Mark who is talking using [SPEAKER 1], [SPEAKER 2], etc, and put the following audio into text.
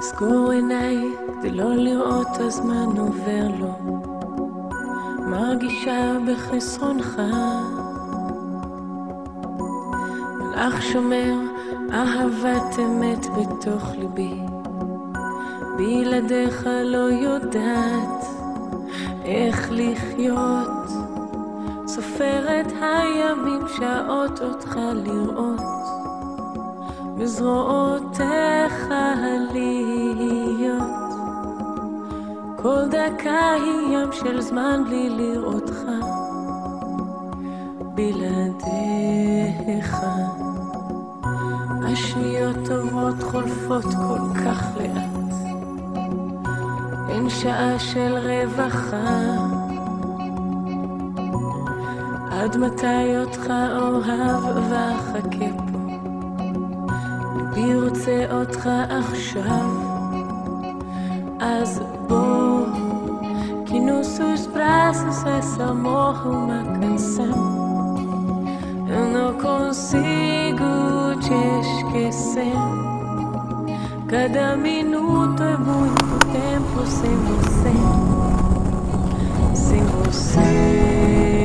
[SPEAKER 1] סגור עיניי כדי לא לראות הזמן עובר לו, מרגישה בחסרונך. מלאך שומר אהבת אמת בתוך ליבי, בלעדיך לא יודעת איך לחיות. סופרת הימים שעות אותך לראות, בזרועותיך להיות. כל דקה היא ים של זמן בלי לראותך, בלעדיך השניות עוברות חולפות כל כך לאט. אין שעה של רווחה, עד מתי אותך אוהב ואחכה פה. ליבי רוצה אותך עכשיו, אז bom que nos seus braços esse amor uma canção. Eu não consigo te esquecer. Cada minuto é muito tempo sem você, sem você.